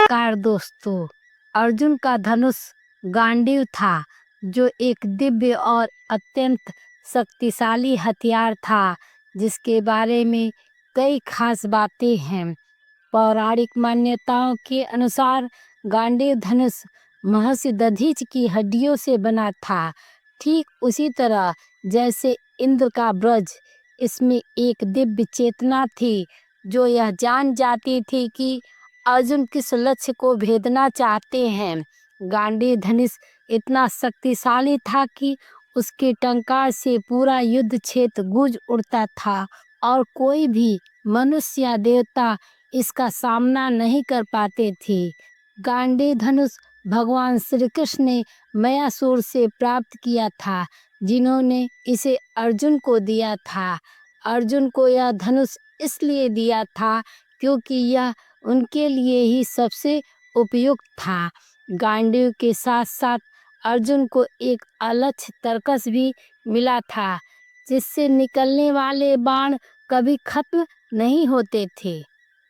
Car दोस्तों, अर्जुन का धनुष गांडीव था, जो एक दिव्य और अत्यंत शक्तिशाली हथियार था, जिसके बारे में कई खास बातें हैं। पौराणिक मान्यताओं के अनुसार गांडीव धनुष महर्षि दधीच की हड्डियों से बना था, ठीक उसी तरह जैसे इंद्र का वज्र। इसमें एक दिव्य चेतना थी, जो यह जान जाती थी कि अर्जुन किस लक्ष्य को भेदना चाहते हैं। गांडीव धनुष इतना शक्तिशाली था कि उसके टंकार से पूरा युद्ध क्षेत्र गूंज उठता था और कोई भी मनुष्य या देवता इसका सामना नहीं कर पाते थे। गांडीव धनुष भगवान श्री कृष्ण ने मयासुर से प्राप्त किया था, जिन्होंने इसे अर्जुन को दिया था। अर्जुन को यह धनुष इसलिए दिया था क्योंकि यह उनके लिए ही सबसे उपयुक्त था। गांडीव के साथ साथ अर्जुन को एक अलक्ष्य तरकस भी मिला था, जिससे निकलने वाले बाण कभी खत्म नहीं होते थे।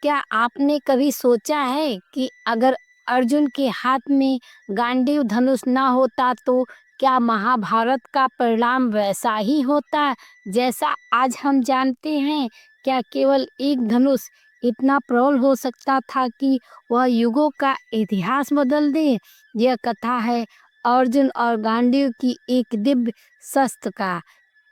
क्या आपने कभी सोचा है कि अगर अर्जुन के हाथ में गांडीव धनुष न होता तो क्या महाभारत का परिणाम वैसा ही होता जैसा आज हम जानते हैं? क्या केवल एक धनुष इतना प्रबल हो सकता था कि वह युगों का इतिहास बदल दे? यह कथा है अर्जुन और गांडीव की एक दिव्य शस्त्र का।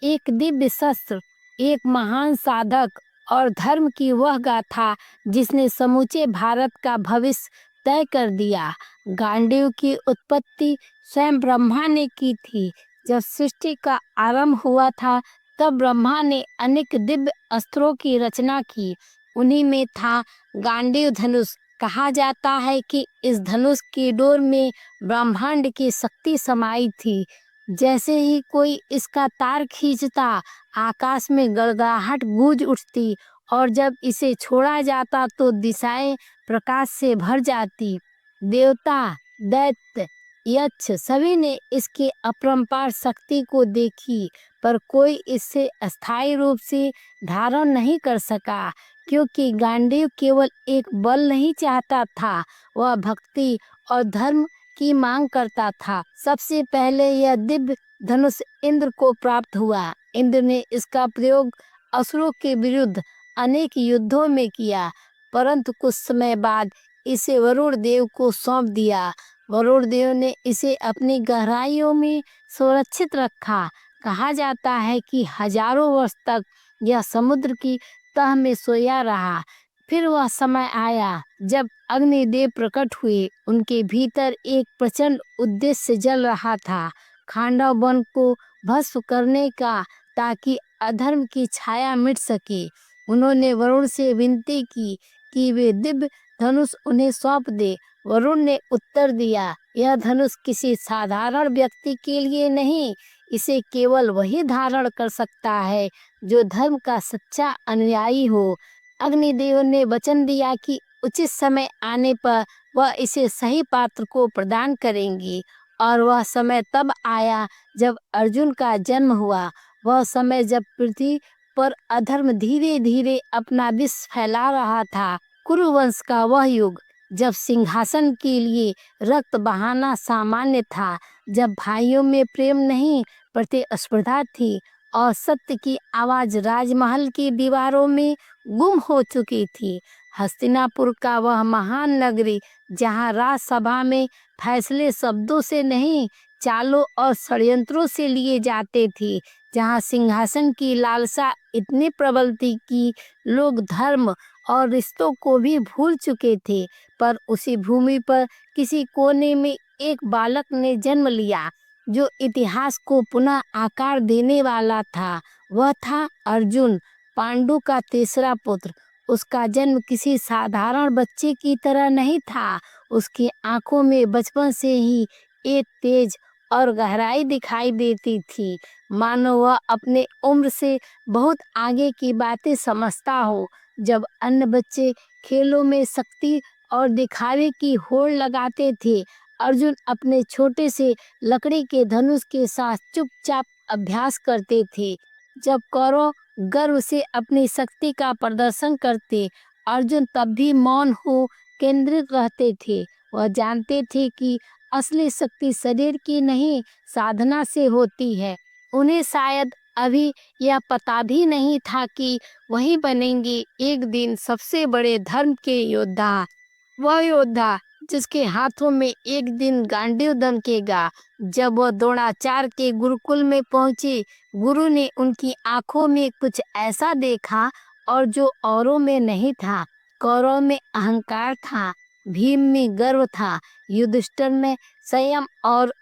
एक दिव्य शस्त्र, एक महान साधक और धर्म की वह गाथा जिसने समूचे भारत का भविष्य तय कर दिया। गांडीव की उत्पत्ति स्वयं ब्रह्मा ने की थी। जब सृष्टि का आरंभ हुआ था, तब ब्रह्मा ने अनेक दिव्य अस्त्रों की रचना की। उन्हीं में था गांडीव धनुष। कहा जाता है कि इस धनुष की डोर में ब्रह्मांड की शक्ति समाई थी। जैसे ही कोई इसका तार खींचता, आकाश में गड़गड़ाहट गूंज उठती और जब इसे छोड़ा जाता तो दिशाएं प्रकाश से भर जाती। देवता, दैत्य, यक्ष सभी ने इसकी अपरंपार शक्ति को देखी, पर कोई इसे अस्थायी रूप से धारण नहीं कर सका, क्योंकि गांडीव केवल एक बल नहीं चाहता था, वह भक्ति और धर्म की मांग करता था। सबसे पहले यह दिव्य धनुष इंद्र को प्राप्त हुआ। इंद्र ने इसका प्रयोग असुरों के विरुद्ध अनेक युद्धों में किया, परंतु कुछ समय बाद इसे वरुण देव को सौंप दिया। वरुण देव ने इसे अपनी गहराइयों में सुरक्षित रखा। कहा जाता है कि हजारों वर्ष तक यह समुद्र की तह में सोया रहा। फिर वह समय आया जब अग्निदेव प्रकट हुए। उनके भीतर एक प्रचंड उद्देश्य जल रहा था, खांडव वन को भस्म करने का, ताकि अधर्म की छाया मिट सके। उन्होंने वरुण से विनती की कि वे दिव्य धनुष उन्हें सौंप दे। वरुण ने उत्तर दिया, यह धनुष किसी साधारण व्यक्ति के लिए नहीं, इसे केवल वही धारण कर सकता है जो धर्म का सच्चा अनुयायी हो। अग्निदेव ने वचन दिया कि उचित समय आने पर वह इसे सही पात्र को प्रदान करेंगी। और वह समय तब आया जब अर्जुन का जन्म हुआ। वह समय जब पृथ्वी पर अधर्म धीरे धीरे अपना विष फैला रहा था। कुरुवंश का वह युग, जब सिंहासन के लिए रक्त बहाना सामान्य था, जब भाइयों में प्रेम नहीं प्रतिस्पर्धा थी और सत्य की आवाज राजमहल की दीवारों में गुम हो चुकी थी। हस्तिनापुर का वह महान नगरी, जहाँ राजसभा में फैसले शब्दों से नहीं, चालों और षड्यंत्रों से लिए जाते थे, जहाँ सिंहासन की लालसा इतनी प्रबल थी कि लोग धर्म और रिश्तों को भी भूल चुके थे। पर उसी भूमि पर किसी कोने में एक बालक ने जन्म लिया, जो इतिहास को पुनः आकार देने वाला था। वह था अर्जुन, पांडु का तीसरा पुत्र। उसका जन्म किसी साधारण बच्चे की तरह नहीं था। उसकी आंखों में बचपन से ही एक तेज और गहराई दिखाई देती थी, मानो वह अपने उम्र से बहुत आगे की बातें समझता हो। जब अन्य बच्चे खेलों में शक्ति और दिखावे की होड़ लगाते थे, अर्जुन अपने छोटे से लकड़ी के धनुष के साथ चुपचाप अभ्यास करते थे। जब कौरव गर्व से अपनी शक्ति का प्रदर्शन करते, अर्जुन तब भी मौन हो केंद्रित रहते थे। वह जानते थे कि असली शक्ति शरीर की नहीं, साधना से होती है। उन्हें शायद अभी यह पता भी नहीं था कि वही बनेंगे एक दिन सबसे बड़े धर्म के योद्धा। वह योद्धा जिसके हाथों में एक दिन गांडीव दमकेगा। जब वह द्रोणाचार्य के गुरुकुल में पहुंचे, गुरु ने उनकी आंखों में कुछ ऐसा देखा और जो औरों में नहीं था। कौरव में अहंकार था, भीम में गर्व था, युधिष्ठिर में संयम और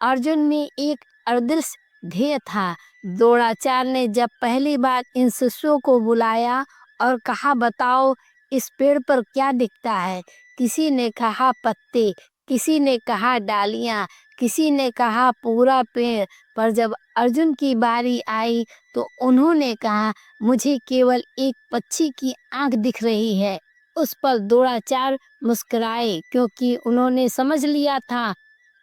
अर्जुन में एक अदृश्य ध्येय था। द्रोणाचार्य ने जब पहली बार इन शिष्यों को बुलाया और कहा, बताओ इस पेड़ पर क्या दिखता है? किसी ने कहा पत्ते, किसी ने कहा डालियां, किसी ने कहा पूरा पेड़। पर जब अर्जुन की बारी आई तो उन्होंने कहा, मुझे केवल एक पक्षी की आंख दिख रही है। उस पर द्रोणाचार्य मुस्कुराए, क्योंकि उन्होंने समझ लिया था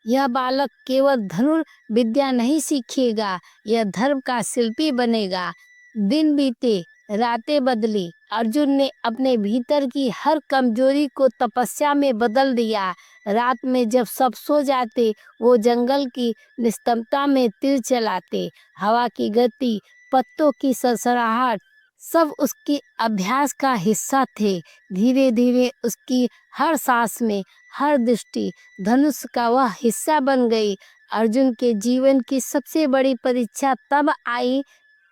यह बालक केवल धनुर्विद्या नहीं सीखेगा, यह धर्म का शिल्पी बनेगा। दिन बीते, रातें बदली। अर्जुन ने अपने भीतर की हर कमजोरी को तपस्या में बदल दिया। रात में जब सब सो जाते, वो जंगल की निस्तब्धता में तीर चलाते। हवा की गति, पत्तों की सरसराहट, सब उसके अभ्यास का हिस्सा थे। धीरे धीरे उसकी हर सांस में हर दृष्टि धनुष का वह हिस्सा बन गई। अर्जुन के जीवन की सबसे बड़ी परीक्षा तब आई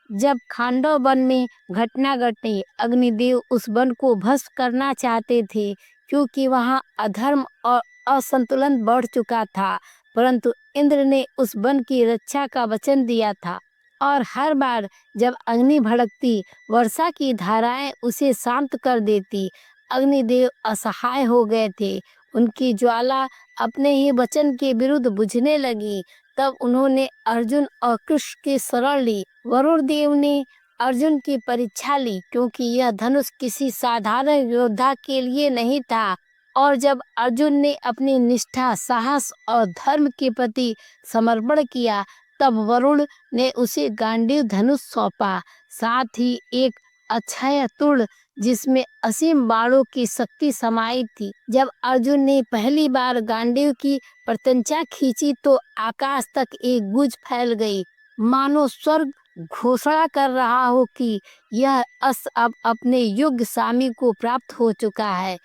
जब खांडव वन में घटना घटी। अग्निदेव उस वन को भस्म करना चाहते थे, क्योंकि वहां अधर्म और असंतुलन बढ़ चुका था। परंतु इंद्र ने उस वन की रक्षा का वचन दिया था, और हर बार जब अग्नि भड़कती, वर्षा की धाराएं उसे शांत कर देती। अग्निदेव असहाय हो गए थे। उनकी ज्वाला अपने ही वचन के विरुद्ध बुझने लगी। तब उन्होंने अर्जुन और कृष्ण की शरण ली। वरुण देव ने अर्जुन की परीक्षा ली, क्योंकि यह धनुष किसी साधारण योद्धा के लिए नहीं था। और जब अर्जुन ने अपनी निष्ठा, साहस और धर्म के प्रति समर्पण किया, तब वरुण ने उसे गांडीव धनुष सौंपा, साथ ही एक अक्षय तुर्ण जिसमें असीम बाणों की शक्ति समाई थी। जब अर्जुन ने पहली बार गांडीव की प्रत्यंचा खींची तो आकाश तक एक गूंज फैल गई, मानो स्वर्ग घोषणा कर रहा हो कि यह अस्त्र अब अपने योग्य स्वामी को प्राप्त हो चुका है।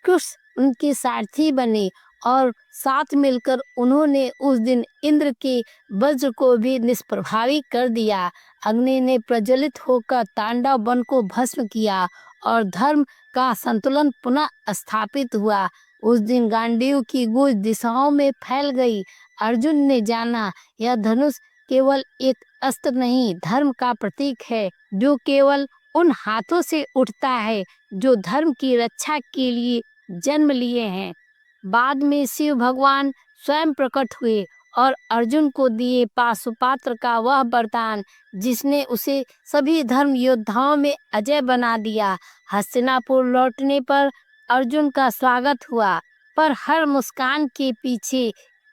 कृष्ण उनके सारथी बने और साथ मिलकर उन्होंने उस दिन इंद्र के वज्र को भी निष्प्रभावी कर दिया। अग्नि ने प्रज्वलित होकर तांडव वन को भस्म किया और धर्म का संतुलन पुनः स्थापित हुआ। उस दिन गांडीव की गूंज दिशाओं में फैल गई। अर्जुन ने जाना, यह धनुष केवल एक अस्त्र नहीं, धर्म का प्रतीक है, जो केवल उन हाथों से उठता है जो धर्म की रक्षा के लिए जन्म लिए हैं। बाद में शिव भगवान स्वयं प्रकट हुए और अर्जुन को दिए पाशुपात्र का वह वरदान, जिसने उसे सभी धर्म योद्धाओं में अजय बना दिया। हस्तिनापुर लौटने पर अर्जुन का स्वागत हुआ, पर हर मुस्कान के पीछे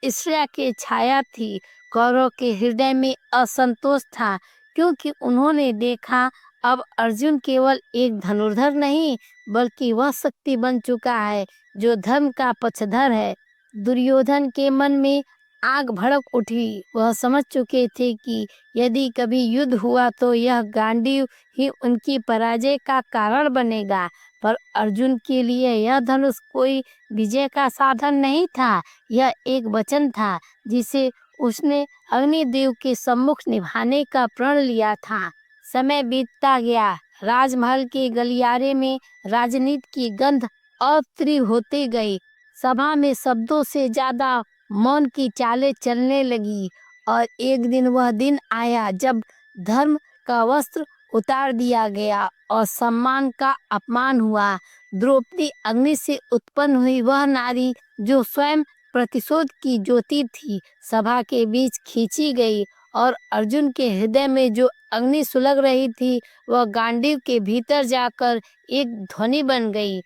ईर्ष्या की छाया थी। कौरव के हृदय में असंतोष था, क्योंकि उन्होंने देखा अब अर्जुन केवल एक धनुर्धर नहीं, बल्कि वह शक्ति बन चुका है जो धर्म का पक्षधर है। दुर्योधन के मन में आग भड़क उठी। वह समझ चुके थे कि यदि कभी युद्ध हुआ तो यह गांडीव ही उनकी पराजय का कारण बनेगा। पर अर्जुन के लिए यह धनुष कोई विजय का साधन नहीं था, यह एक वचन था जिसे उसने अग्निदेव के सम्मुख निभाने का प्रण लिया था। समय बीतता गया। राजमहल के गलियारे में राजनीति की गंध और तीव्र होती गई। सभा में शब्दों से ज्यादा मौन की चालें चलने लगी। और एक दिन वह दिन आया जब धर्म का वस्त्र उतार दिया गया और सम्मान का अपमान हुआ। द्रौपदी अग्नि से उत्पन्न हुई वह नारी जो स्वयं प्रतिशोध की ज्योति थी, सभा के बीच खींची गई, और अर्जुन के हृदय में जो अग्नि सुलग रही थी वह गांडीव के भीतर जाकर एक ध्वनि बन गई।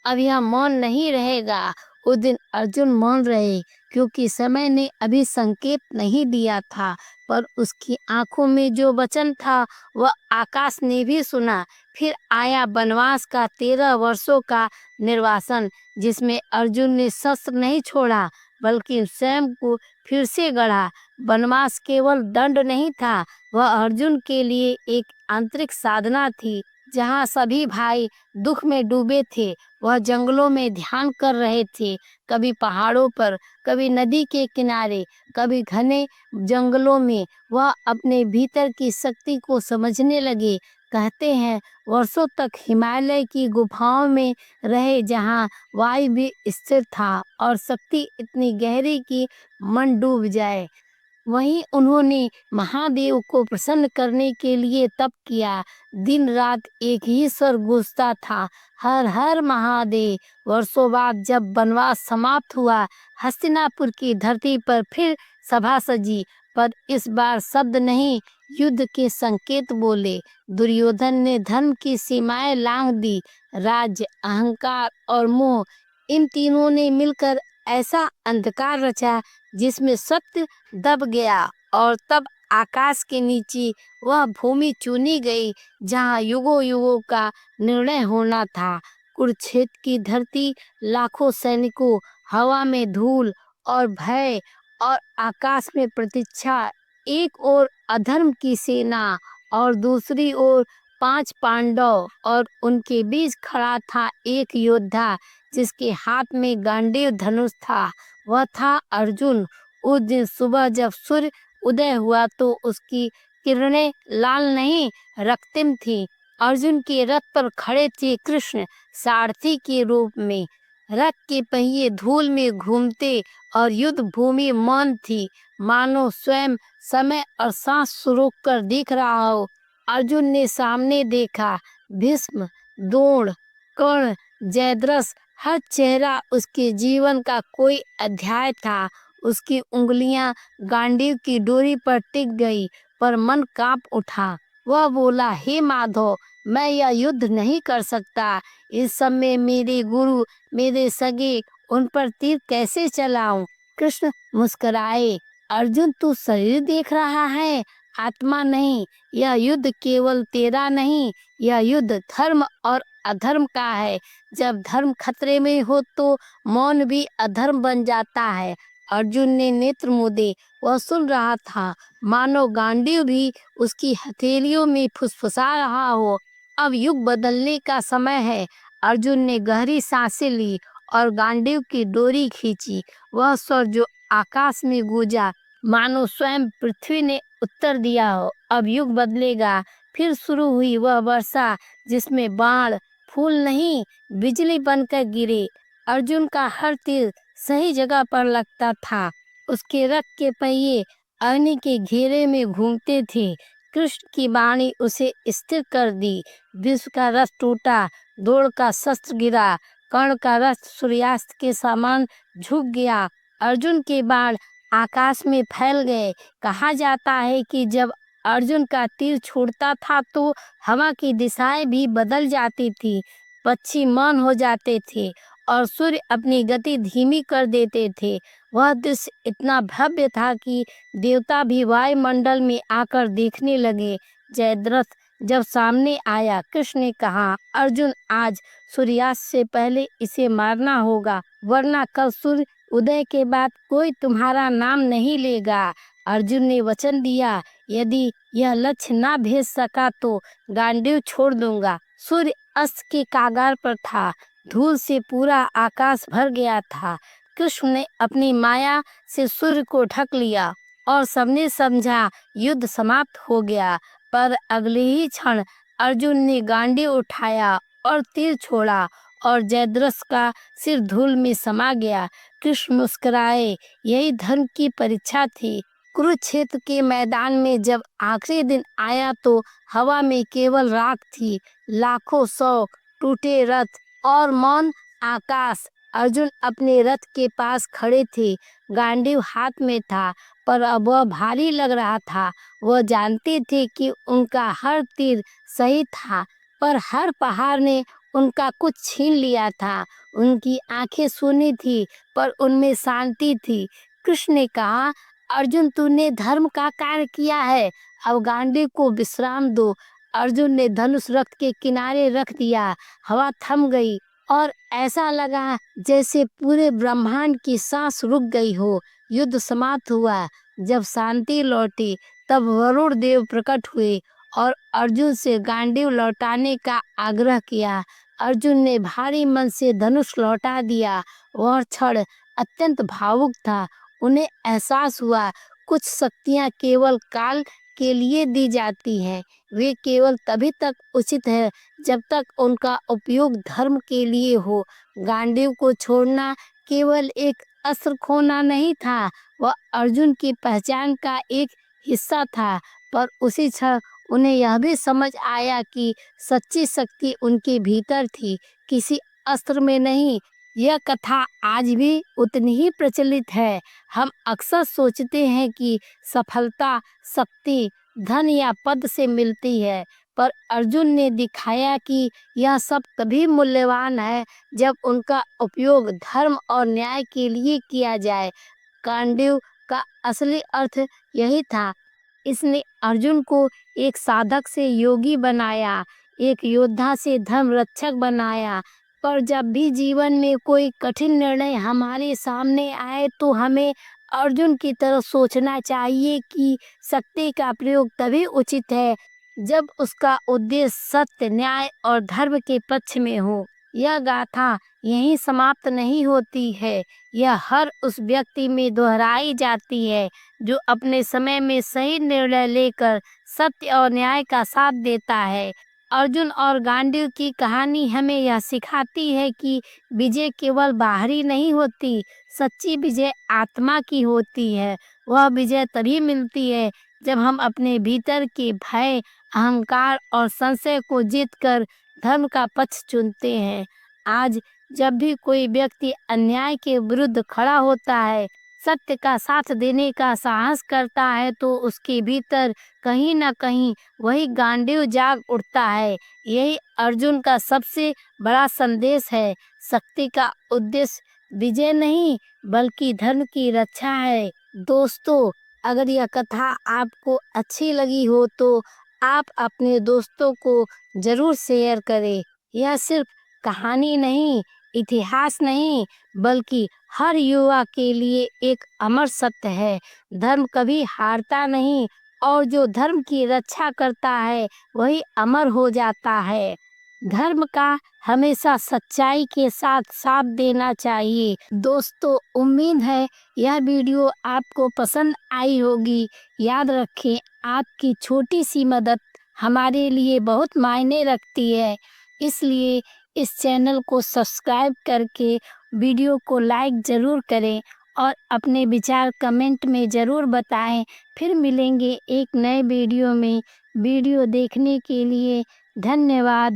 अब यह मौन नहीं रहेगा। उस दिन अर्जुन मौन रहे, क्योंकि समय ने अभी संकेत नहीं दिया था, पर उसकी आंखों में जो वचन था वह आकाश ने भी सुना। फिर आया वनवास का 13 वर्षों का निर्वासन, जिसमें अर्जुन ने शस्त्र नहीं छोड़ा, बल्कि स्वयं को फिर से गढ़ा। वनवास केवल दंड नहीं था, वह अर्जुन के लिए एक आंतरिक साधना थी। जहाँ सभी भाई दुख में डूबे थे, वह जंगलों में ध्यान कर रहे थे। कभी पहाड़ों पर, कभी नदी के किनारे, कभी घने जंगलों में वह अपने भीतर की शक्ति को समझने लगे। कहते हैं, वर्षों तक हिमालय की गुफाओं में रहे, जहाँ वायु भी स्थिर था और शक्ति इतनी गहरी कि मन डूब जाए। वहीं उन्होंने महादेव को प्रसन्न करने के लिए तप किया। दिन रात एक ही स्वर गूंजता था, हर हर महादेव। वर्षों बाद जब वनवास समाप्त हुआ, हस्तिनापुर की धरती पर फिर सभा सजी, पर इस बार शब्द नहीं, युद्ध के संकेत बोले। दुर्योधन ने धर्म की सीमाएं लांघ दी। राज्य, अहंकार और मोह, इन तीनों ने मिलकर ऐसा अंधकार रचा जिसमें सत्य दब गया। और तब आकाश के नीचे वह भूमि चुनी गई जहाँ युगों युगों का निर्णय होना था। कुरुक्षेत्र की धरती, लाखों सैनिकों, हवा में धूल और भय, और आकाश में प्रतीक्षा। एक ओर अधर्म की सेना और दूसरी ओर 5 पांडव, और उनके बीच खड़ा था एक योद्धा जिसके हाथ में गांडीव धनुष था। वह था अर्जुन। उस दिन सुबह जब सूर्य उदय हुआ तो उसकी किरणें लाल नहीं, रक्तिम थी। अर्जुन के रथ पर खड़े थे कृष्ण, सारथी के रूप में। रथ के पहिए धूल में घूमते और युद्ध भूमि मौन थी, मानो स्वयं समय और सांस रोक कर देख रहा हो। अर्जुन ने सामने देखा, भीष्म, द्रोण, कर्ण, जयद्रथ, हर चेहरा उसके जीवन का कोई अध्याय था। उसकी उंगलियां गांडीव की डोरी पर टिक गई, पर मन कांप उठा। वह बोला, हे माधव, मैं यह युद्ध नहीं कर सकता। इस समय मेरे गुरु, मेरे सगे, उन पर तीर कैसे चलाऊं? कृष्ण मुस्कुराए, अर्जुन, तू शरीर देख रहा है, आत्मा नहीं। यह युद्ध केवल तेरा नहीं, यह युद्ध धर्म और अधर्म का है। जब धर्म खतरे में हो तो मौन भी अधर्म बन जाता है। अर्जुन ने नेत्र मूंदे, वह सुन रहा था, मानो गांडीव भी उसकी हथेलियों में फुसफुसा रहा हो। अब युग बदलने का समय है। अर्जुन ने गहरी सांसें ली और गांडीव की डोरी खींची। वह स्वर जो आकाश में गूंजा, मानो स्वयं पृथ्वी ने उत्तर दिया हो, अब युग बदलेगा। फिर शुरू हुई वह वर्षा, जिसमें बाण, फूल नहीं, बिजली बनकर गिरे। अर्जुन का हर तीर सही जगह पर लगता था। उसके रथ के पहिए अग्नि के घेरे में घूमते थे। कृष्ण की वाणी उसे स्थिर कर दी। विश्व का रथ टूटा, द्रोण का शस्त्र गिरा, कर्ण का रथ सूर्यास्त के समान झुक गया। अर्जुन के बाण आकाश में फैल गए। कहा जाता है कि जब अर्जुन का तीर छूटता था तो हवा की दिशाएं भी बदल जाती थी, पक्षी मौन हो जाते थे और सूर्य अपनी गति धीमी कर देते थे। वह दृश्य इतना भव्य था कि देवता भी वायुमंडल में आकर देखने लगे। जयद्रथ जब सामने आया, कृष्ण ने कहा, अर्जुन, आज सूर्यास्त से पहले इसे मारना होगा, वरना कल सूर्य उदय के बाद कोई तुम्हारा नाम नहीं लेगा। अर्जुन ने वचन दिया, यदि यह लक्ष्य ना भेज सका तो गांडीव छोड़ दूंगा। सूर्य अस्त के कागार पर था, धूल से पूरा आकाश भर गया था। कृष्ण ने अपनी माया से सूर्य को ढक लिया और सबने समझा युद्ध समाप्त हो गया। पर अगले ही क्षण अर्जुन ने गांडीव उठाया और तीर छोड़ा और जयद्रथ का सिर धूल में समा गया। कृष्ण मुस्कुराए, यही धर्म की परीक्षा थी। कुरुक्षेत्र के मैदान में जब आखिरी दिन आया तो हवा में केवल राख थी, लाखों सौ टूटे रथ और मौन आकाश। अर्जुन अपने रथ के पास खड़े थे, गांडीव हाथ में था, पर अब वह भारी लग रहा था। वह जानते थे कि उनका हर तीर सही था, पर हर पहाड़ ने उनका कुछ छीन लिया था। उनकी आंखें सूनी थी पर उनमें शांति थी। कृष्ण ने कहा, अर्जुन तूने धर्म का कार्य किया है, अब गांडी को विश्राम दो। अर्जुन ने धनुष रथ के किनारे रख दिया। हवा थम गई और ऐसा लगा जैसे पूरे ब्रह्मांड की सांस रुक गई हो। युद्ध समाप्त हुआ। जब शांति लौटी तब वरुण देव प्रकट हुए और अर्जुन से गांडीव लौटाने का आग्रह किया। अर्जुन ने भारी मन से धनुष लौटा दिया। वह क्षण अत्यंत भावुक था। उन्हें एहसास हुआ कुछ शक्तियां केवल काल के लिए दी जाती हैं। वे केवल तभी तक उचित है जब तक उनका उपयोग धर्म के लिए हो। गांडीव को छोड़ना केवल एक अस्त्र खोना नहीं था, वह अर्जुन की पहचान का एक हिस्सा था। पर उसी क्षण उन्हें यह भी समझ आया कि सच्ची शक्ति उनके भीतर थी, किसी अस्त्र में नहीं। यह कथा आज भी उतनी ही प्रचलित है। हम अक्सर सोचते हैं कि सफलता, शक्ति, धन या पद से मिलती है, पर अर्जुन ने दिखाया कि यह सब तभी मूल्यवान है जब उनका उपयोग धर्म और न्याय के लिए किया जाए। गांडीव का असली अर्थ यही था। इसने अर्जुन को एक साधक से योगी बनाया, एक योद्धा से धर्म रक्षक बनाया। पर जब भी जीवन में कोई कठिन निर्णय हमारे सामने आए तो हमें अर्जुन की तरह सोचना चाहिए कि शक्ति का प्रयोग तभी उचित है जब उसका उद्देश्य सत्य, न्याय और धर्म के पक्ष में हो। यह गाथा यहीं समाप्त नहीं होती है, यह हर उस व्यक्ति में दोहराई जाती है जो अपने समय में सही निर्णय लेकर सत्य और न्याय का साथ देता है। अर्जुन और गांडीव की कहानी हमें यह सिखाती है कि विजय केवल बाहरी नहीं होती, सच्ची विजय आत्मा की होती है। वह विजय तभी मिलती है जब हम अपने भीतर के भय, अहंकार और संशय को जीतकर धर्म का पक्ष चुनते हैं। आज जब भी कोई व्यक्ति अन्याय के विरुद्ध खड़ा होता है, सत्य का साथ देने का साहस करता है, तो उसके भीतर कहीं न कहीं वही गांडीव जाग उठता है। यही अर्जुन का सबसे बड़ा संदेश है। शक्ति का उद्देश्य विजय नहीं बल्कि धर्म की रक्षा है। दोस्तों, अगर यह कथा आपको अच्छी लगी हो तो आप अपने दोस्तों को जरूर शेयर करें। यह सिर्फ कहानी नहीं, इतिहास नहीं, बल्कि हर युवा के लिए एक अमर सत्य है। धर्म कभी हारता नहीं और जो धर्म की रक्षा करता है वही अमर हो जाता है। धर्म का हमेशा सच्चाई के साथ साथ देना चाहिए। दोस्तों, उम्मीद है यह वीडियो आपको पसंद आई होगी। याद रखें, आपकी छोटी सी मदद हमारे लिए बहुत मायने रखती है। इसलिए इस चैनल को सब्सक्राइब करके वीडियो को लाइक ज़रूर करें और अपने विचार कमेंट में ज़रूर बताएं। फिर मिलेंगे एक नए वीडियो में। वीडियो देखने के लिए धन्यवाद।